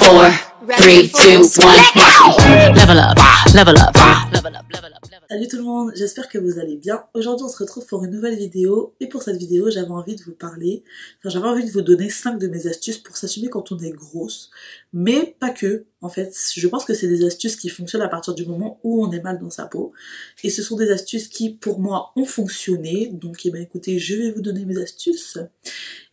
4, 3, 2, 1. Level up, level up, level up, level up. Salut tout le monde, j'espère que vous allez bien. Aujourd'hui on se retrouve pour une nouvelle vidéo et pour cette vidéo j'avais envie de vous parler, j'avais envie de vous donner 5 de mes astuces pour s'assumer quand on est grosse, mais pas que. En fait, je pense que c'est des astuces qui fonctionnent à partir du moment où on est mal dans sa peau et ce sont des astuces qui pour moi ont fonctionné, donc eh ben, écoutez, je vais vous donner mes astuces.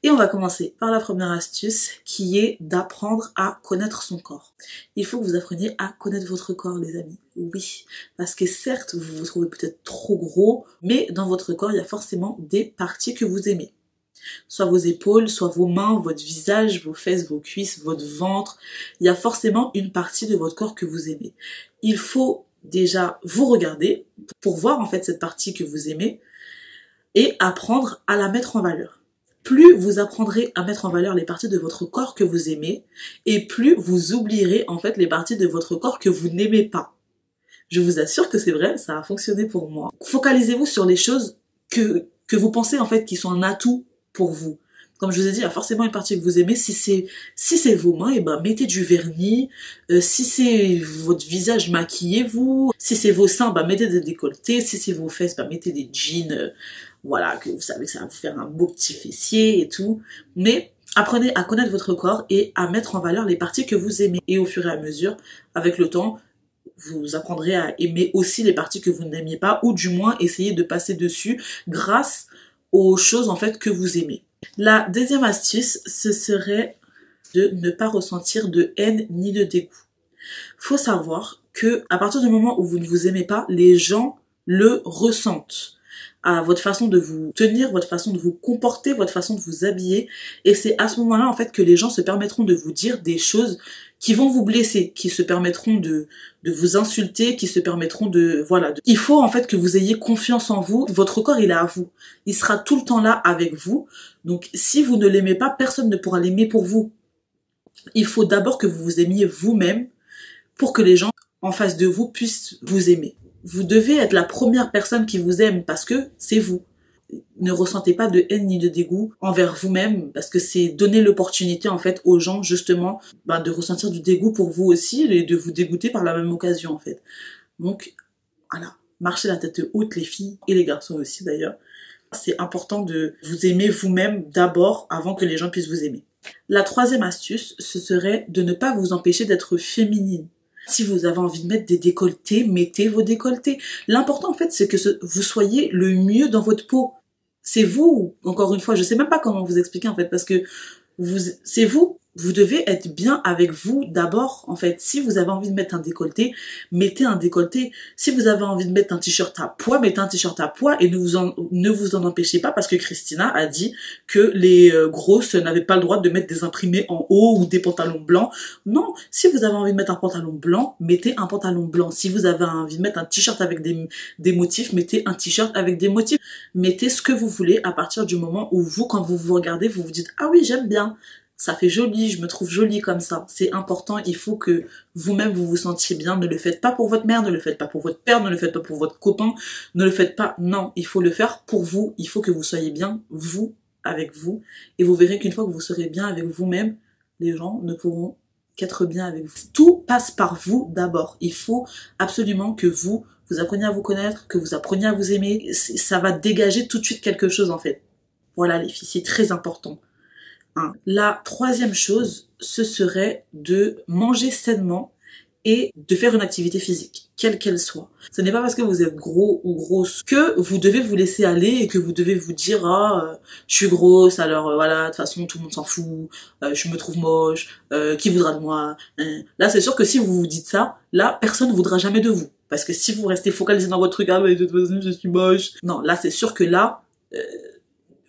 Et on va commencer par la première astuce qui est d'apprendre à connaître son corps. Il faut que vous appreniez à connaître votre corps les amis, oui, parce que certes vous vous trouvez peut-être trop gros, mais dans votre corps il y a forcément des parties que vous aimez. Soit vos épaules, soit vos mains, votre visage, vos fesses, vos cuisses, votre ventre, il y a forcément une partie de votre corps que vous aimez. Il faut déjà vous regarder pour voir en fait cette partie que vous aimez et apprendre à la mettre en valeur. Plus vous apprendrez à mettre en valeur les parties de votre corps que vous aimez, et plus vous oublierez en fait les parties de votre corps que vous n'aimez pas. Je vous assure que c'est vrai, ça a fonctionné pour moi. Focalisez-vous sur les choses que vous pensez en fait qui sont un atout pour vous. Comme je vous ai dit, il y a forcément une partie que vous aimez. Si c'est vos mains, et ben mettez du vernis. Si c'est votre visage, maquillez-vous. Si c'est vos seins, ben mettez des décolletés. Si c'est vos fesses, ben mettez des jeans. Voilà, que vous savez que ça va vous faire un beau petit fessier et tout. Mais apprenez à connaître votre corps et à mettre en valeur les parties que vous aimez. Et au fur et à mesure, avec le temps, vous apprendrez à aimer aussi les parties que vous n'aimiez pas, ou du moins essayer de passer dessus grâce aux choses en fait que vous aimez. La deuxième astuce, ce serait de ne pas ressentir de haine ni de dégoût. Faut savoir que à partir du moment où vous ne vous aimez pas, les gens le ressentent. À votre façon de vous tenir, votre façon de vous comporter, votre façon de vous habiller. Et c'est à ce moment-là, en fait, que les gens se permettront de vous dire des choses qui vont vous blesser, qui se permettront de vous insulter, qui se permettront de... Voilà. Il faut, en fait, que vous ayez confiance en vous. Votre corps, il est à vous. Il sera tout le temps là avec vous. Donc, si vous ne l'aimez pas, personne ne pourra l'aimer pour vous. Il faut d'abord que vous vous aimiez vous-même pour que les gens en face de vous puissent vous aimer. Vous devez être la première personne qui vous aime parce que c'est vous. Ne ressentez pas de haine ni de dégoût envers vous-même parce que c'est donner l'opportunité en fait aux gens justement de ressentir du dégoût pour vous aussi et de vous dégoûter par la même occasion en fait. Donc voilà, marchez la tête haute les filles et les garçons aussi d'ailleurs. C'est important de vous aimer vous-même d'abord avant que les gens puissent vous aimer. La troisième astuce, ce serait de ne pas vous empêcher d'être féminine. Si vous avez envie de mettre des décolletés, mettez vos décolletés. L'important en fait, c'est que vous soyez le mieux dans votre peau. C'est vous, encore une fois, je sais même pas comment vous expliquer en fait, parce que c'est vous. Vous devez être bien avec vous d'abord, en fait. Si vous avez envie de mettre un décolleté, mettez un décolleté. Si vous avez envie de mettre un t-shirt à poids, mettez un t-shirt à poids et ne vous en empêchez pas parce que Christina a dit que les grosses n'avaient pas le droit de mettre des imprimés en haut ou des pantalons blancs. Non, si vous avez envie de mettre un pantalon blanc, mettez un pantalon blanc. Si vous avez envie de mettre un t-shirt avec des motifs, mettez un t-shirt avec des motifs. Mettez ce que vous voulez à partir du moment où vous, quand vous vous regardez, vous vous dites « Ah oui, j'aime bien ». Ça fait joli, je me trouve jolie comme ça. C'est important, il faut que vous-même vous vous sentiez bien. Ne le faites pas pour votre mère, ne le faites pas pour votre père, ne le faites pas pour votre copain, ne le faites pas. Non, il faut le faire pour vous. Il faut que vous soyez bien, vous, avec vous. Et vous verrez qu'une fois que vous serez bien avec vous-même, les gens ne pourront qu'être bien avec vous. Tout passe par vous d'abord. Il faut absolument que vous appreniez à vous connaître, que vous appreniez à vous aimer. Ça va dégager tout de suite quelque chose en fait. Voilà les filles, c'est très important. La troisième chose, ce serait de manger sainement et de faire une activité physique, quelle qu'elle soit. Ce n'est pas parce que vous êtes gros ou grosse que vous devez vous laisser aller et que vous devez vous dire « Ah, je suis grosse, alors voilà, de toute façon tout le monde s'en fout, je me trouve moche, qui voudra de moi ?» Là, c'est sûr que si vous vous dites ça, là, personne ne voudra jamais de vous. Parce que si vous restez focalisé dans votre truc « Ah, mais de toute façon, je suis moche », non, là, c'est sûr que là...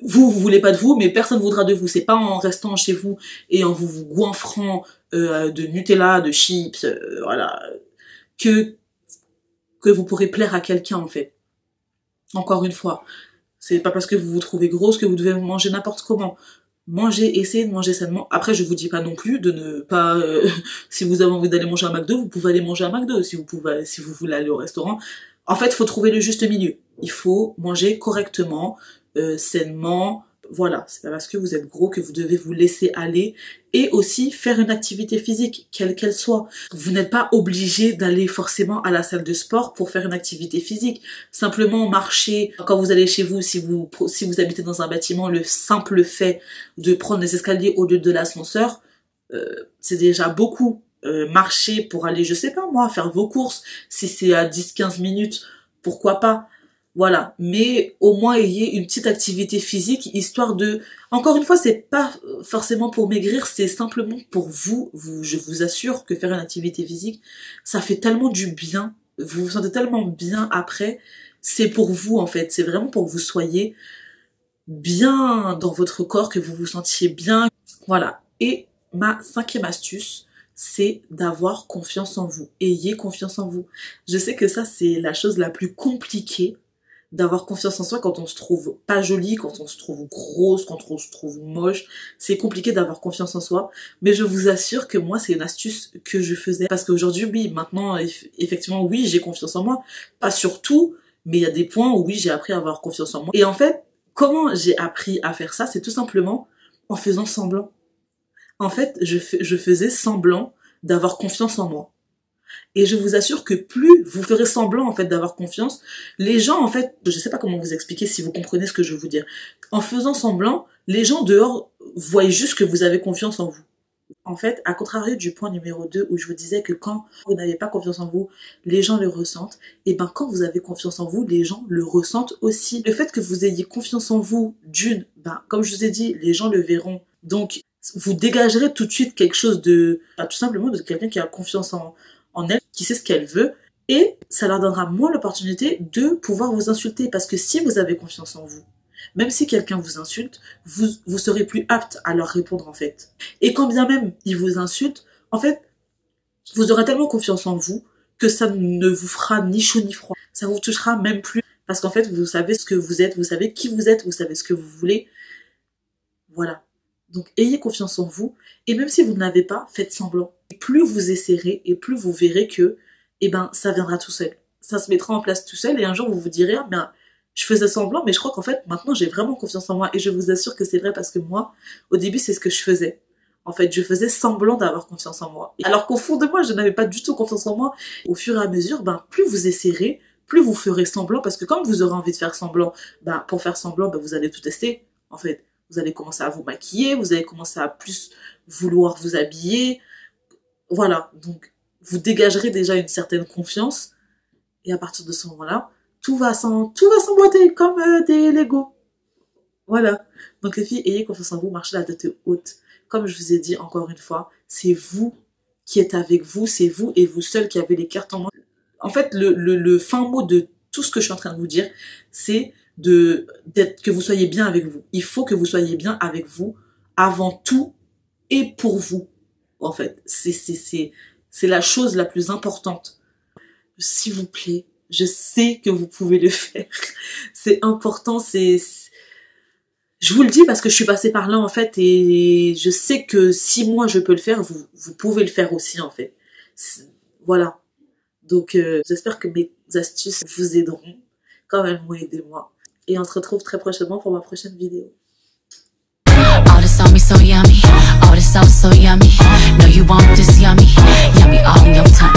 vous voulez pas de vous, mais personne voudra de vous. C'est pas en restant chez vous et en vous goinfrant de Nutella, de chips, voilà, que vous pourrez plaire à quelqu'un en fait. Encore une fois, c'est pas parce que vous vous trouvez grosse que vous devez manger n'importe comment. Mangez, essayez de manger sainement. Après, je vous dis pas non plus de ne pas... si vous avez envie d'aller manger à McDo, vous pouvez aller manger à McDo. Si vous voulez aller au restaurant. En fait, il faut trouver le juste milieu. Il faut manger correctement, sainement, Voilà, c'est pas parce que vous êtes gros que vous devez vous laisser aller. Et aussi faire une activité physique, quelle qu'elle soit. Vous n'êtes pas obligé d'aller forcément à la salle de sport pour faire une activité physique. Simplement marcher, quand vous allez chez vous, si vous habitez dans un bâtiment, le simple fait de prendre les escaliers au lieu de l'ascenseur, c'est déjà beaucoup. Marcher pour aller, je sais pas moi, faire vos courses, si c'est à 10-15 minutes, pourquoi pas. Voilà, mais au moins ayez une petite activité physique, histoire de... Encore une fois, c'est pas forcément pour maigrir, c'est simplement pour vous. Je vous assure que faire une activité physique, ça fait tellement du bien. Vous vous sentez tellement bien après. C'est pour vous, en fait. C'est vraiment pour que vous soyez bien dans votre corps, que vous vous sentiez bien. Voilà. Et ma 5e astuce, c'est d'avoir confiance en vous. Ayez confiance en vous. Je sais que ça, c'est la chose la plus compliquée, d'avoir confiance en soi quand on se trouve pas jolie, quand on se trouve grosse, quand on se trouve moche. C'est compliqué d'avoir confiance en soi, mais je vous assure que moi c'est une astuce que je faisais, parce qu'aujourd'hui oui, maintenant effectivement oui, j'ai confiance en moi, pas sur tout, mais il y a des points où oui, j'ai appris à avoir confiance en moi. Et en fait, comment j'ai appris à faire ça? C'est tout simplement en faisant semblant. En fait, je faisais semblant d'avoir confiance en moi. Et je vous assure que plus vous ferez semblant en fait d'avoir confiance, les gens en fait, je sais pas comment vous expliquer si vous comprenez ce que je veux vous dire. En faisant semblant, les gens dehors voient juste que vous avez confiance en vous. En fait, à contrario du point numéro 2 où je vous disais que quand vous n'avez pas confiance en vous, les gens le ressentent, et ben quand vous avez confiance en vous, les gens le ressentent aussi. Le fait que vous ayez confiance en vous, d'une, ben comme je vous ai dit, les gens le verront. Donc vous dégagerez tout de suite quelque chose de, ben, tout simplement de quelqu'un qui a confiance en elle, qui sait ce qu'elle veut, et ça leur donnera moins l'opportunité de pouvoir vous insulter, parce que si vous avez confiance en vous, même si quelqu'un vous insulte, vous serez plus apte à leur répondre en fait. Et quand bien même ils vous insultent, en fait, vous aurez tellement confiance en vous que ça ne vous fera ni chaud ni froid. Ça vous touchera même plus, parce qu'en fait, vous savez ce que vous êtes, vous savez qui vous êtes, vous savez ce que vous voulez. Voilà. Donc, ayez confiance en vous, et même si vous ne l'avez pas, faites semblant. Plus vous essaierez, et plus vous verrez que, eh ben, ça viendra tout seul. Ça se mettra en place tout seul, et un jour, vous vous direz, ah, ben, je faisais semblant, mais je crois qu'en fait, maintenant, j'ai vraiment confiance en moi, et je vous assure que c'est vrai, parce que moi, au début, c'est ce que je faisais. En fait, je faisais semblant d'avoir confiance en moi. Alors qu'au fond de moi, je n'avais pas du tout confiance en moi. Au fur et à mesure, ben, plus vous essaierez, plus vous ferez semblant, parce que comme vous aurez envie de faire semblant, ben, pour faire semblant, ben, vous allez tout tester, en fait. Vous allez commencer à vous maquiller, vous allez commencer à plus vouloir vous habiller. Voilà, donc vous dégagerez déjà une certaine confiance. Et à partir de ce moment-là, tout va s'emboîter comme des Legos. Voilà. Donc les filles, ayez confiance en vous, marchez la tête haute. Comme je vous ai dit encore une fois, c'est vous qui êtes avec vous, c'est vous et vous seul qui avez les cartes en main. En fait, le fin mot de tout ce que je suis en train de vous dire, c'est que vous soyez bien avec vous. Il faut que vous soyez bien avec vous avant tout et pour vous. En fait, c'est la chose la plus importante. S'il vous plaît, je sais que vous pouvez le faire. C'est important, je vous le dis parce que je suis passée par là en fait, et je sais que si moi je peux le faire, vous pouvez le faire aussi en fait. Voilà. Donc j'espère que mes astuces vous aideront comme elles m'ont aidé moi. Et on se retrouve très prochainement pour ma prochaine vidéo. All this on me so yummy, all this sauce so yummy. No, you want this yummy, yummy all in your tummy.